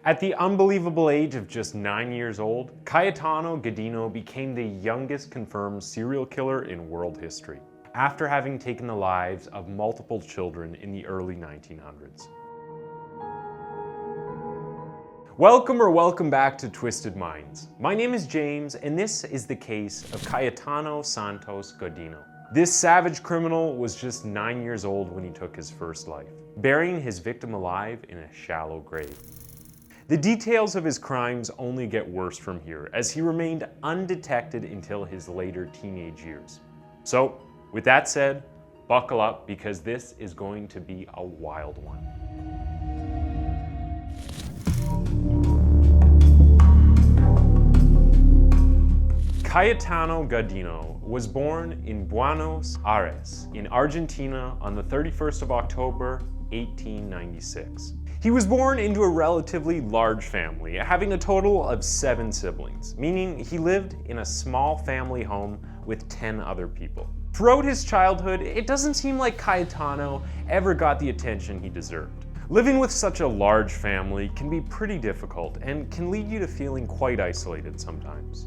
At the unbelievable age of just 9 years old, Cayetano Godino became the youngest confirmed serial killer in world history, after having taken the lives of multiple children in the early 1900s. Welcome back to Twisted Minds. My name is James, and this is the case of Cayetano Santos Godino. This savage criminal was just 9 years old when he took his first life, burying his victim alive in a shallow grave. The details of his crimes only get worse from here, as he remained undetected until his later teenage years. So, with that said, buckle up because this is going to be a wild one. Cayetano Godino was born in Buenos Aires, in Argentina on the 31st of October, 1896. He was born into a relatively large family, having a total of 7 siblings, meaning he lived in a small family home with 10 other people. Throughout his childhood, it doesn't seem like Cayetano ever got the attention he deserved. Living with such a large family can be pretty difficult and can lead you to feeling quite isolated sometimes.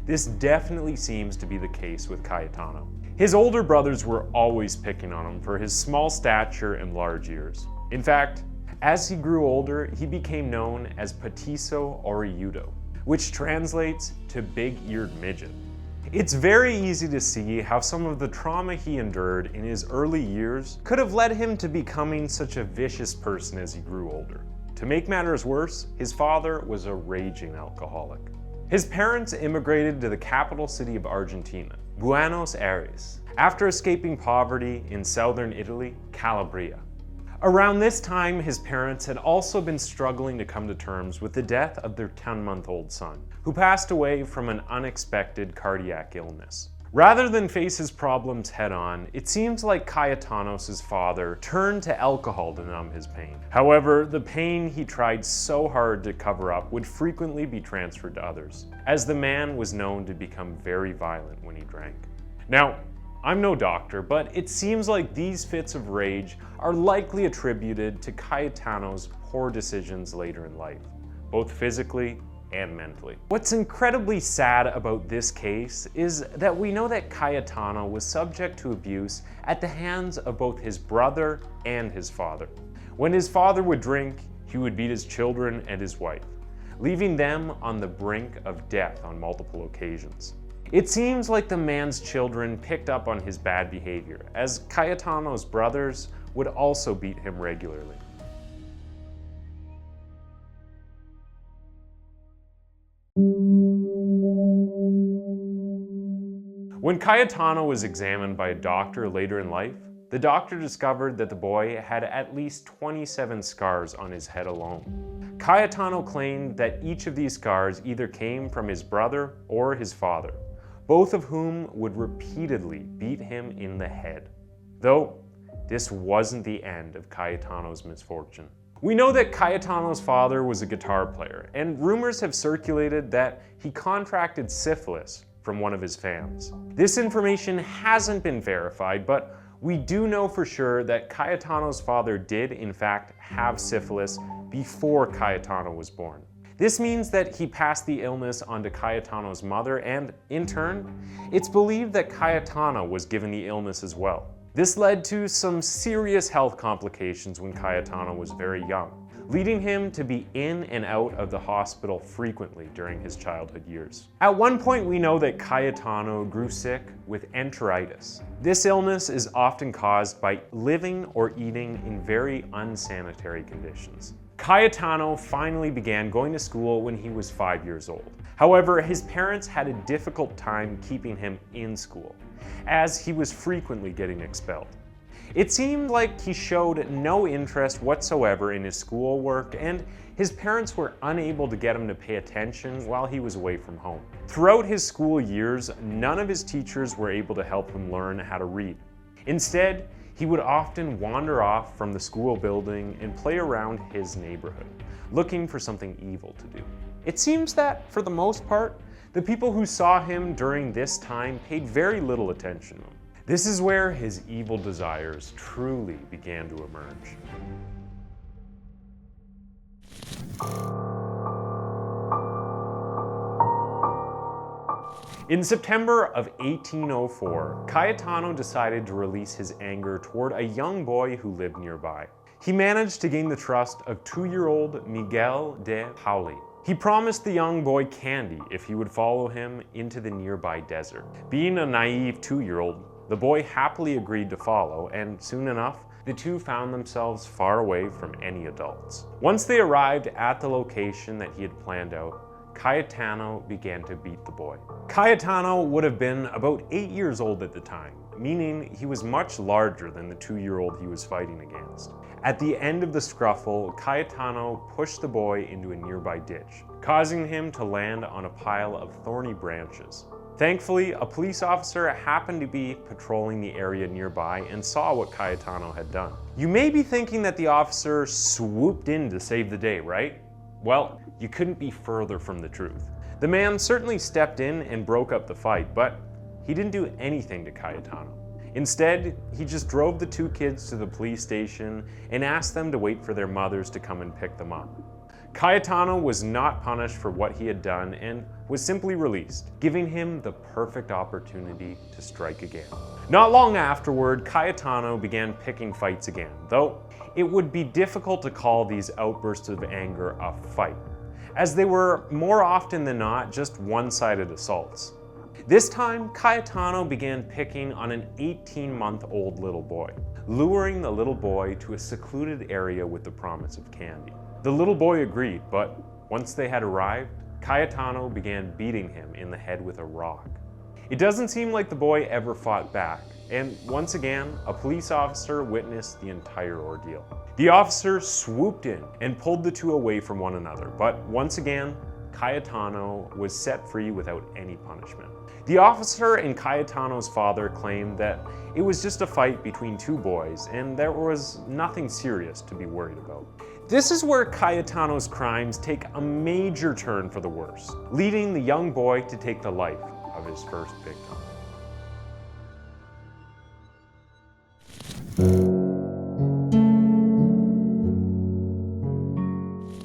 This definitely seems to be the case with Cayetano. His older brothers were always picking on him for his small stature and large ears. In fact, as he grew older, he became known as Petiso Orejudo, which translates to big-eared midget. It's very easy to see how some of the trauma he endured in his early years could have led him to becoming such a vicious person as he grew older. To make matters worse, his father was a raging alcoholic. His parents immigrated to the capital city of Argentina, Buenos Aires, after escaping poverty in southern Italy, Calabria. Around this time, his parents had also been struggling to come to terms with the death of their 10-month-old son, who passed away from an unexpected cardiac illness. Rather than face his problems head-on, it seems like Cayetano's father turned to alcohol to numb his pain. However, the pain he tried so hard to cover up would frequently be transferred to others, as the man was known to become very violent when he drank. Now, I'm no doctor, but it seems like these fits of rage are likely attributed to Cayetano's poor decisions later in life, both physically and mentally. What's incredibly sad about this case is that we know that Cayetano was subject to abuse at the hands of both his brother and his father. When his father would drink, he would beat his children and his wife, leaving them on the brink of death on multiple occasions. It seems like the man's children picked up on his bad behavior, as Cayetano's brothers would also beat him regularly. When Cayetano was examined by a doctor later in life, the doctor discovered that the boy had at least 27 scars on his head alone. Cayetano claimed that each of these scars either came from his brother or his father, both of whom would repeatedly beat him in the head. Though, this wasn't the end of Cayetano's misfortune. We know that Cayetano's father was a guitar player, and rumors have circulated that he contracted syphilis from one of his fans. This information hasn't been verified, but we do know for sure that Cayetano's father did in fact have syphilis before Cayetano was born. This means that he passed the illness on to Cayetano's mother, and in turn, it's believed that Cayetano was given the illness as well. This led to some serious health complications when Cayetano was very young, leading him to be in and out of the hospital frequently during his childhood years. At one point, we know that Cayetano grew sick with enteritis. This illness is often caused by living or eating in very unsanitary conditions. Cayetano finally began going to school when he was 5 years old. However, his parents had a difficult time keeping him in school, as he was frequently getting expelled. It seemed like he showed no interest whatsoever in his schoolwork, and his parents were unable to get him to pay attention while he was away from home. Throughout his school years, none of his teachers were able to help him learn how to read. Instead, he would often wander off from the school building and play around his neighborhood, looking for something evil to do. It seems that, for the most part, the people who saw him during this time paid very little attention to him. This is where his evil desires truly began to emerge. In September of 1804, Cayetano decided to release his anger toward a young boy who lived nearby. He managed to gain the trust of 2-year-old Miguel de Pauli. He promised the young boy candy if he would follow him into the nearby desert. Being a naive 2-year-old, the boy happily agreed to follow, and soon enough, the two found themselves far away from any adults. Once they arrived at the location that he had planned out, Cayetano began to beat the boy. Cayetano would have been about 8 years old at the time, meaning he was much larger than the 2-year-old he was fighting against. At the end of the scuffle, Cayetano pushed the boy into a nearby ditch, causing him to land on a pile of thorny branches. Thankfully, a police officer happened to be patrolling the area nearby and saw what Cayetano had done. You may be thinking that the officer swooped in to save the day, right? Well, you couldn't be further from the truth. The man certainly stepped in and broke up the fight, but he didn't do anything to Cayetano. Instead, he just drove the two kids to the police station and asked them to wait for their mothers to come and pick them up. Cayetano was not punished for what he had done and was simply released, giving him the perfect opportunity to strike again. Not long afterward, Cayetano began picking fights again, though it would be difficult to call these outbursts of anger a fight, as they were more often than not just one-sided assaults. This time, Cayetano began picking on an 18-month-old little boy, luring the little boy to a secluded area with the promise of candy. The little boy agreed, but once they had arrived, Cayetano began beating him in the head with a rock. It doesn't seem like the boy ever fought back, and once again, a police officer witnessed the entire ordeal. The officer swooped in and pulled the two away from one another, but once again, Cayetano was set free without any punishment. The officer and Cayetano's father claimed that it was just a fight between two boys and there was nothing serious to be worried about. This is where Cayetano's crimes take a major turn for the worse, leading the young boy to take the life of his first victim.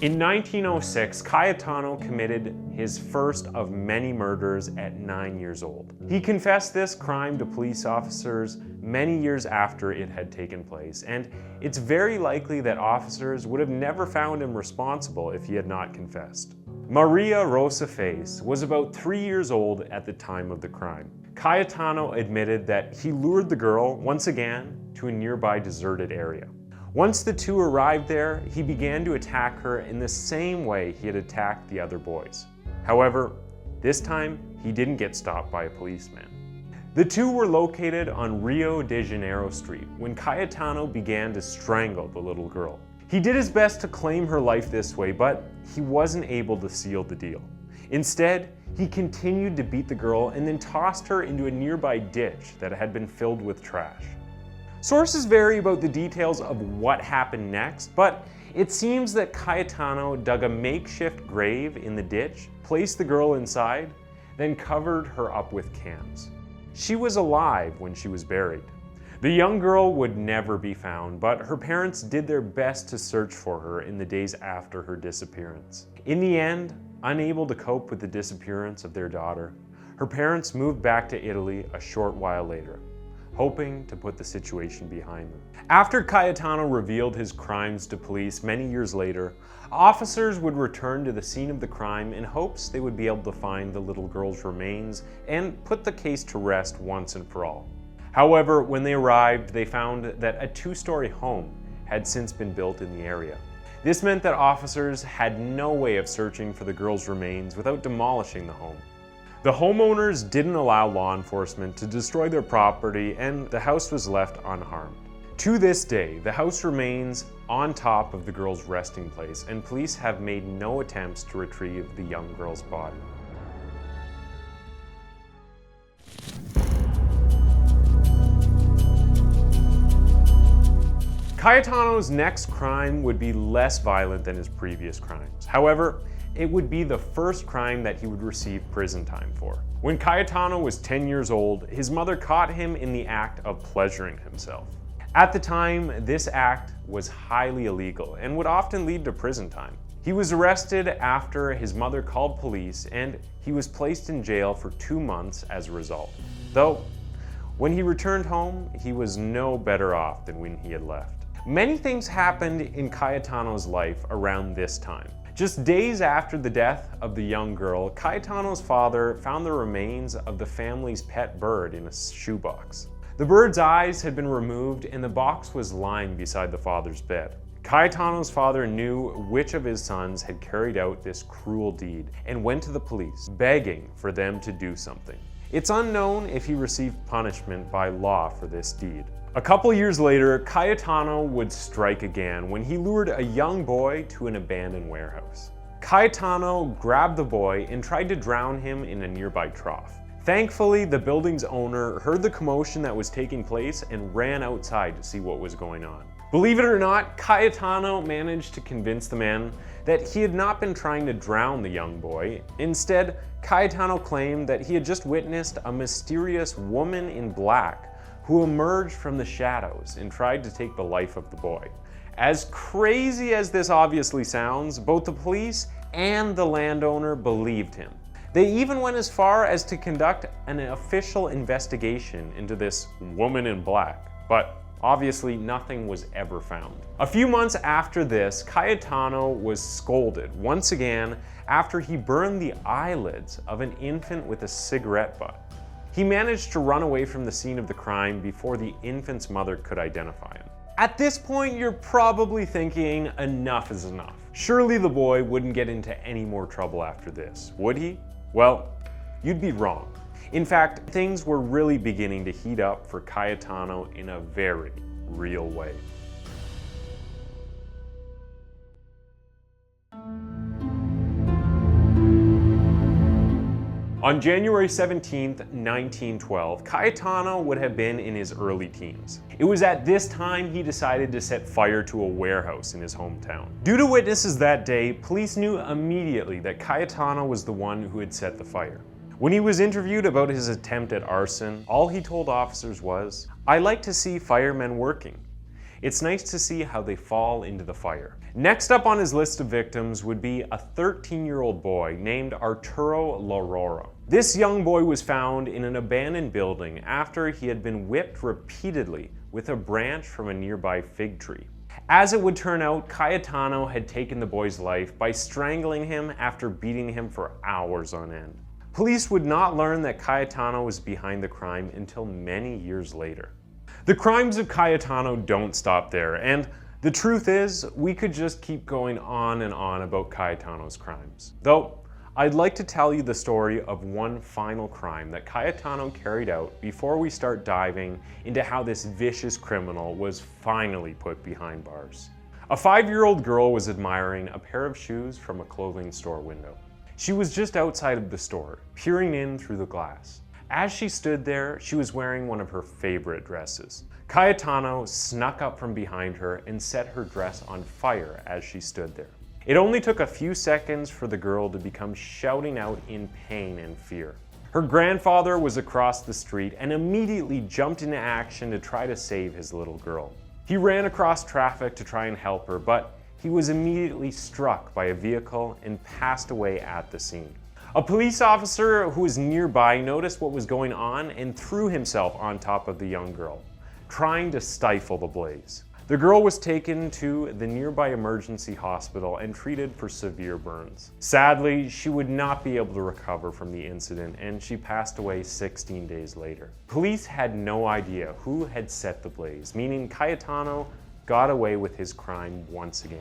In 1906, Cayetano committed his first of many murders at 9 years old. He confessed this crime to police officers many years after it had taken place, and it's very likely that officers would have never found him responsible if he had not confessed. Maria Rosa Face was about 3 years old at the time of the crime. Cayetano admitted that he lured the girl, once again, to a nearby deserted area. Once the two arrived there, he began to attack her in the same way he had attacked the other boys. However, this time, he didn't get stopped by a policeman. The two were located on Rio de Janeiro Street when Cayetano began to strangle the little girl. He did his best to claim her life this way, but he wasn't able to seal the deal. Instead, he continued to beat the girl and then tossed her into a nearby ditch that had been filled with trash. Sources vary about the details of what happened next, but it seems that Cayetano dug a makeshift grave in the ditch, placed the girl inside, then covered her up with cans. She was alive when she was buried. The young girl would never be found, but her parents did their best to search for her in the days after her disappearance. In the end, unable to cope with the disappearance of their daughter, her parents moved back to Italy a short while later, hoping to put the situation behind them. After Cayetano revealed his crimes to police many years later, officers would return to the scene of the crime in hopes they would be able to find the little girl's remains and put the case to rest once and for all. However, when they arrived, they found that a 2-story home had since been built in the area. This meant that officers had no way of searching for the girl's remains without demolishing the home. The homeowners didn't allow law enforcement to destroy their property, and the house was left unharmed. To this day, the house remains on top of the girl's resting place, and police have made no attempts to retrieve the young girl's body. Cayetano's next crime would be less violent than his previous crimes. However, it would be the first crime that he would receive prison time for. When Cayetano was 10 years old, his mother caught him in the act of pleasuring himself. At the time, this act was highly illegal and would often lead to prison time. He was arrested after his mother called police, and he was placed in jail for 2 months as a result. Though, when he returned home, he was no better off than when he had left. Many things happened in Cayetano's life around this time. Just days after the death of the young girl, Cayetano's father found the remains of the family's pet bird in a shoebox. The bird's eyes had been removed and the box was lying beside the father's bed. Cayetano's father knew which of his sons had carried out this cruel deed and went to the police, begging for them to do something. It's unknown if he received punishment by law for this deed. A couple years later, Cayetano would strike again when he lured a young boy to an abandoned warehouse. Cayetano grabbed the boy and tried to drown him in a nearby trough. Thankfully, the building's owner heard the commotion that was taking place and ran outside to see what was going on. Believe it or not, Cayetano managed to convince the man that he had not been trying to drown the young boy. Instead, Cayetano claimed that he had just witnessed a mysterious woman in black who emerged from the shadows and tried to take the life of the boy. As crazy as this obviously sounds, both the police and the landowner believed him. They even went as far as to conduct an official investigation into this woman in black, but obviously nothing was ever found. A few months after this, Cayetano was scolded once again after he burned the eyelids of an infant with a cigarette butt. He managed to run away from the scene of the crime before the infant's mother could identify him. At this point, you're probably thinking enough is enough. Surely the boy wouldn't get into any more trouble after this, would he? Well, you'd be wrong. In fact, things were really beginning to heat up for Cayetano in a very real way. On January 17th, 1912, Cayetano would have been in his early teens. It was at this time he decided to set fire to a warehouse in his hometown. Due to witnesses that day, police knew immediately that Cayetano was the one who had set the fire. When he was interviewed about his attempt at arson, all he told officers was, "I like to see firemen working. It's nice to see how they fall into the fire." Next up on his list of victims would be a 13-year-old boy named Arturo Larrora. This young boy was found in an abandoned building after he had been whipped repeatedly with a branch from a nearby fig tree. As it would turn out, Cayetano had taken the boy's life by strangling him after beating him for hours on end. Police would not learn that Cayetano was behind the crime until many years later. The crimes of Cayetano don't stop there, and the truth is, we could just keep going on and on about Cayetano's crimes. Though, I'd like to tell you the story of one final crime that Cayetano carried out before we start diving into how this vicious criminal was finally put behind bars. A 5-year-old girl was admiring a pair of shoes from a clothing store window. She was just outside of the store, peering in through the glass. As she stood there, she was wearing one of her favorite dresses. Cayetano snuck up from behind her and set her dress on fire as she stood there. It only took a few seconds for the girl to become shouting out in pain and fear. Her grandfather was across the street and immediately jumped into action to try to save his little girl. He ran across traffic to try and help her, but he was immediately struck by a vehicle and passed away at the scene. A police officer who was nearby noticed what was going on and threw himself on top of the young girl, trying to stifle the blaze. The girl was taken to the nearby emergency hospital and treated for severe burns. Sadly, she would not be able to recover from the incident, and she passed away 16 days later. Police had no idea who had set the blaze, meaning Cayetano got away with his crime once again.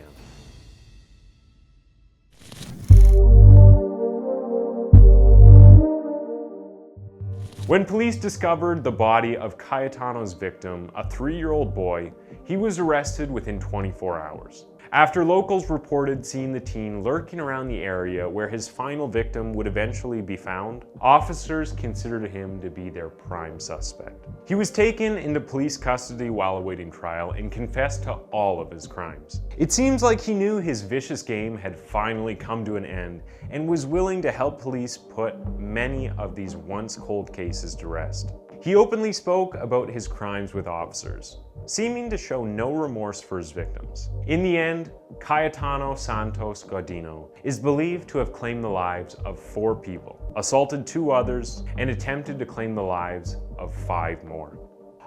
When police discovered the body of Cayetano's victim, a 3-year-old boy, he was arrested within 24 hours. After locals reported seeing the teen lurking around the area where his final victim would eventually be found, officers considered him to be their prime suspect. He was taken into police custody while awaiting trial and confessed to all of his crimes. It seems like he knew his vicious game had finally come to an end and was willing to help police put many of these once cold cases to rest. He openly spoke about his crimes with officers, seeming to show no remorse for his victims. In the end, Cayetano Santos Godino is believed to have claimed the lives of 4 people, assaulted 2 others, and attempted to claim the lives of 5 more.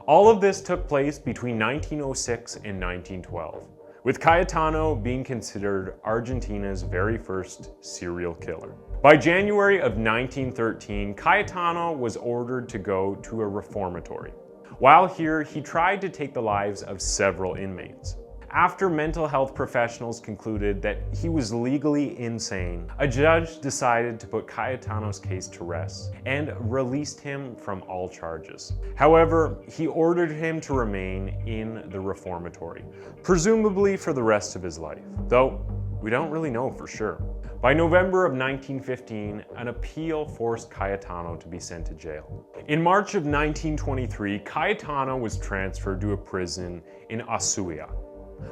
All of this took place between 1906 and 1912, with Cayetano being considered Argentina's very first serial killer. By January of 1913, Cayetano was ordered to go to a reformatory. While here, he tried to take the lives of several inmates. After mental health professionals concluded that he was legally insane, a judge decided to put Cayetano's case to rest and released him from all charges. However, he ordered him to remain in the reformatory, presumably for the rest of his life, though we don't really know for sure. By November of 1915, an appeal forced Cayetano to be sent to jail. In March of 1923, Cayetano was transferred to a prison in Ushuaia.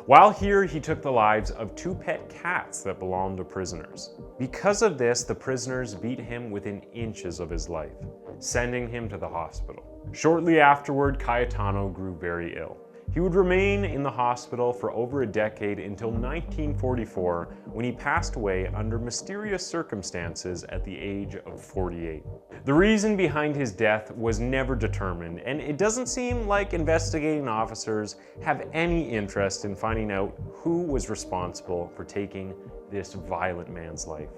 While here, he took the lives of 2 pet cats that belonged to prisoners. Because of this, the prisoners beat him within inches of his life, sending him to the hospital. Shortly afterward, Cayetano grew very ill. He would remain in the hospital for over a decade until 1944, when he passed away under mysterious circumstances at the age of 48. The reason behind his death was never determined, and it doesn't seem like investigating officers have any interest in finding out who was responsible for taking this violent man's life.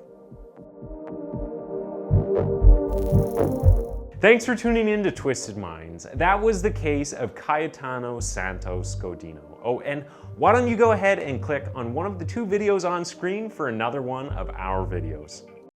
Thanks for tuning in to Twisted Minds. That was the case of Cayetano Santos Godino. Oh, and why don't you go ahead and click on one of the 2 videos on screen for another one of our videos.